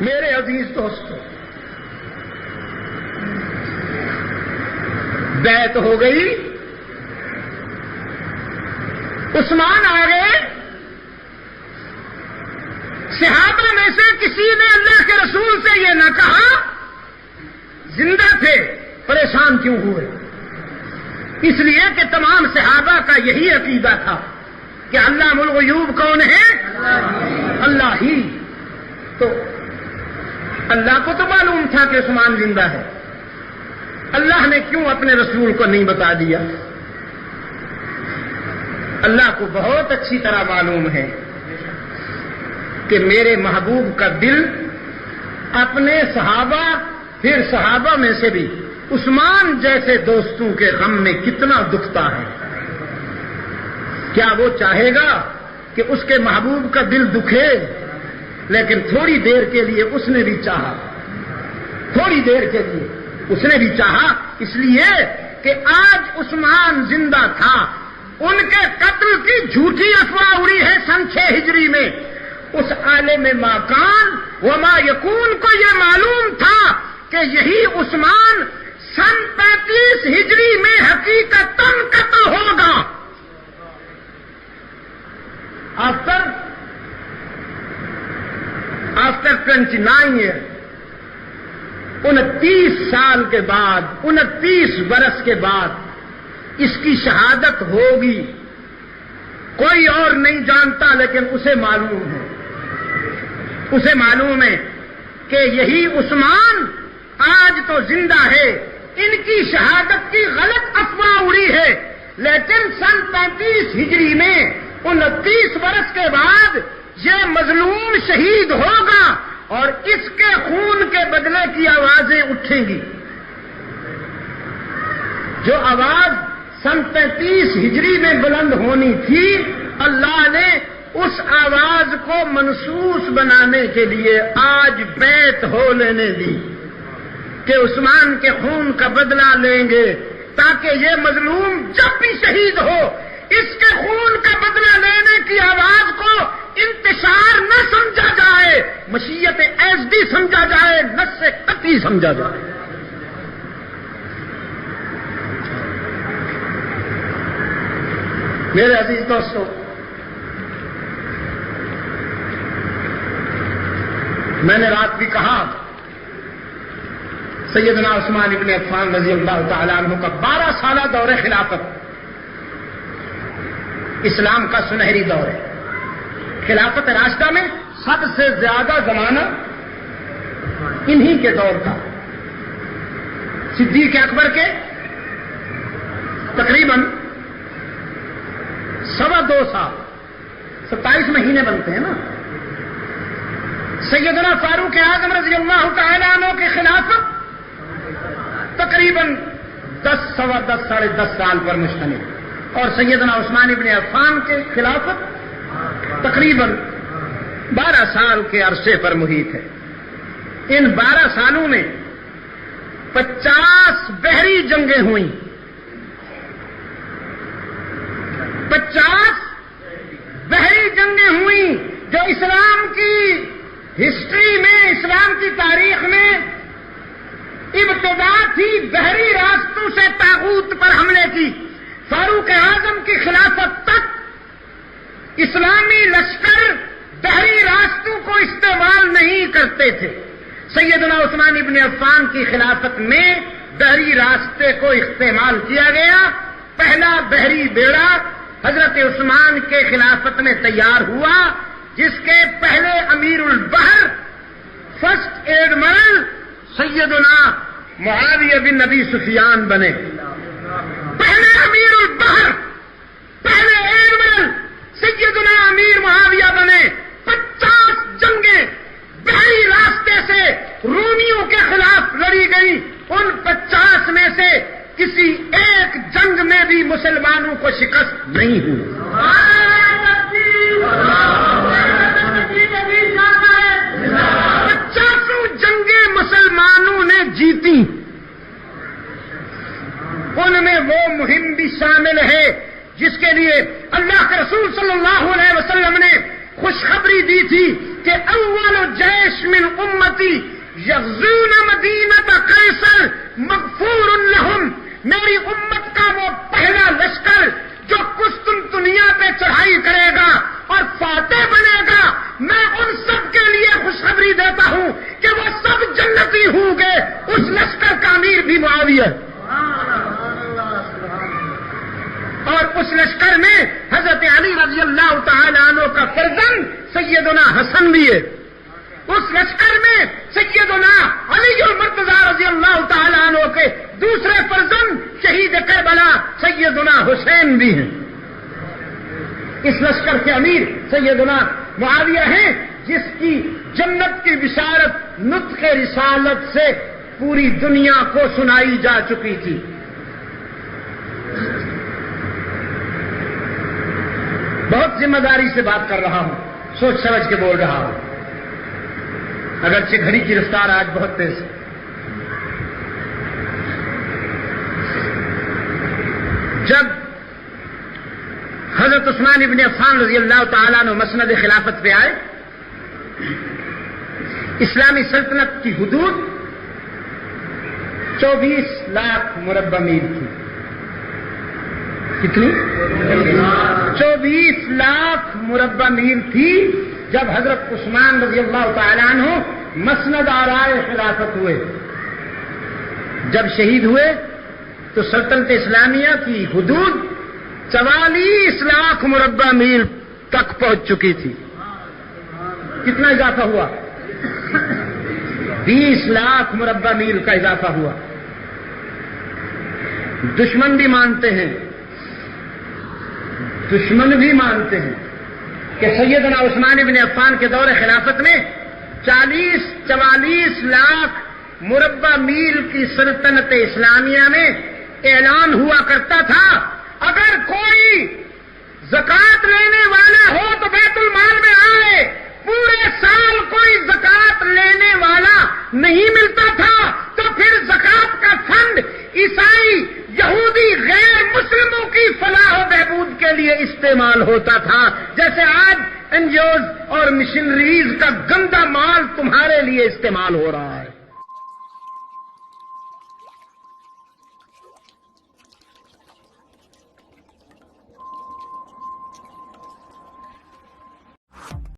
میرے عزیز دوستو، بیعت ہو گئی، عثمان آ گئے، صحابہ میں سے کسی نے اللہ کے رسول سے یہ نہ کہا زندہ تھے پریشان کیوں ہوئے، اس لیے کہ تمام صحابہ کا یہی عقیدہ تھا کہ علام الغیوب کون ہے؟ اللہ ہی۔ تو اللہ کو تو معلوم تھا کہ عثمان زندہ ہے، اللہ نے کیوں اپنے رسول کو نہیں بتا دیا؟ اللہ کو بہت اچھی طرح معلوم ہے کہ میرے محبوب کا دل اپنے صحابہ، پھر صحابہ میں سے بھی عثمان جیسے دوستوں کے غم میں کتنا دکھتا ہے۔ کیا وہ چاہے گا کہ اس کے محبوب کا دل دکھے؟ لیکن تھوڑی دیر کے لیے اس نے بھی چاہا، تھوڑی دیر کے لیے اس نے بھی چاہا، اس لیے کہ آج عثمان زندہ تھا، ان کے قتل کی جھوٹی افواہ اڑی ہے سن 6 ہجری میں۔ اس عالم ماکان وما یکون کو یہ معلوم تھا کہ یہی عثمان سن 35 ہجری میں حقیقتاً قتل ہوگا۔ آفٹر 29 ایئر، 29 سال کے بعد، 29 برس کے بعد اس کی شہادت ہوگی۔ کوئی اور نہیں جانتا، لیکن اسے معلوم ہے، اسے معلوم ہے کہ یہی عثمان آج تو زندہ ہے۔ ان کی شہادت کی غلط افواہ اڑی ہے، لیکن سن 35 ہجری میں 29 برس کے بعد یہ مظلوم شہید ہوگا اور اس کے خون کے بدلے کی آوازیں اٹھیں گی۔ جو آواز سن 35 ہجری میں بلند ہونی تھی، اللہ نے اس آواز کو منسوس بنانے کے لیے آج بیعت ہو لینے دی کہ عثمان کے خون کا بدلہ لیں گے، تاکہ یہ مظلوم جب بھی شہید ہو اس کے خون کا بدلہ لینے کی آواز کو انتشار نہ سمجھا جائے، مشیت ایزدی سمجھا جائے، نص قطعی سمجھا جائے۔ میرے عزیز دوستو، میں نے رات بھی کہا سیدنا عثمان ابن عفان رضی اللہ تعالیٰ عنہ کا 12 سالہ دور خلافت اسلام کا سنہری دور ہے۔ خلافت راشدہ میں سب سے زیادہ زمانہ انہی کے دور کا، صدیق اکبر کے تقریباً 2.25 سال، 27 مہینے بنتے ہیں نا۔ سیدنا فاروق اعظم رضی اللہ تعالیٰ عنہ کی خلافت تقریباً 10 سوا 10 ساڑھے 10 سال پر مشتمل، اور سیدنا عثمان ابن عفان کی خلافت تقریباً 12 سال کے عرصے پر محیط ہے۔ ان 12 سالوں میں 50 بحری جنگیں ہوئیں، 50 بحری جنگیں ہوئیں جو اسلام کی ہسٹری میں، اسلام کی تاریخ میں ابتدا تھی بحری راستوں سے طاغوت پر حملے کی۔ فاروق اعظم کی خلافت تک اسلامی لشکر بحری راستوں کو استعمال نہیں کرتے تھے۔ سیدنا عثمان ابن عفان کی خلافت میں بحری راستے کو استعمال کیا گیا۔ پہلا بحری بیڑا حضرت عثمان کے خلافت میں تیار ہوا، جس کے پہلے امیر البحر فرسٹ ایڈمرل سیدنا معاویہ بن ابی سفیان بنے۔ پہلے امیر البحر، پہلے ایڈمرل سیدنا امیر معاویہ بنے۔ 50 جنگیں بحری راستے سے رومیوں کے خلاف لڑی گئی۔ ان 50 میں سے کسی ایک جنگ میں بھی مسلمانوں کو شکست نہیں ہوئی۔ 50 جنگیں مسلمانوں نے جیتی۔ ان میں وہ مہم بھی شامل ہے جس کے لیے اللہ کے رسول صلی اللہ علیہ وسلم نے خوشخبری دی تھی کہ اول جیش من امتی یغزون مدینۃ قیصر مغفور لہم، میری امت کا وہ پہلا لشکر جو قسطنطنیہ پہ چڑھائی کرے گا اور فاتح بنے گا، میں ان سب کے لیے خوشخبری دیتا ہوں کہ وہ سب جنتی ہوں گے، اس لشکر کا امیر بھی معاویہ ہے۔ اور اس لشکر میں حضرت علی رضی اللہ تعالی عنہ کا فرزند سیدنا حسن بھی ہے، اس لشکر میں سیدنا علی المرتضی رضی اللہ تعالی عنہ کے دوسرے فرزند شہید کربلا سیدنا حسین بھی ہیں۔ اس لشکر کے امیر سیدنا معاویہ ہیں، جس کی جنت کی بشارت نطق رسالت سے پوری دنیا کو سنائی جا چکی تھی۔ بہت ذمہ داری سے بات کر رہا ہوں، سوچ سمجھ کے بول رہا ہوں، اگرچہ گھڑی کی رفتار آج بہت تیز ہے۔ جب حضرت عثمان ابن عفان رضی اللہ تعالیٰ عنہ مسند خلافت پہ آئے، اسلامی سلطنت کی حدود 24 لاکھ مربع میل تھی۔ کتنی؟ 24 لاکھ مربع میل تھی جب حضرت عثمان رضی اللہ تعالیٰ عنہ مسند آرائے خلافت ہوئے۔ جب شہید ہوئے تو سلطنت اسلامیہ کی حدود 44 لاکھ مربع میل تک پہنچ چکی تھی۔ کتنا اضافہ ہوا؟ 20 لاکھ مربع میل کا اضافہ ہوا۔ دشمن بھی مانتے ہیں کہ سیدنا عثمان بن عفان کے دور خلافت میں 44 لاکھ مربع میل کی سلطنت اسلامیہ میں اعلان ہوا کرتا تھا، اگر کوئی زکوٰۃ لینے والا ہو تو بیت المال میں آئے۔ پورے سال کوئی زکوٰۃ لینے والا نہیں ملتا تھا تو پھر زکوٰۃ کا فنڈ عیسائی، یہودی، غیر مسلموں کی فلاح و بہبود کے لیے استعمال ہوتا تھا، جیسے آج این جی اوز اور مشنریز کا گندا مال تمہارے لیے استعمال ہو رہا ہے۔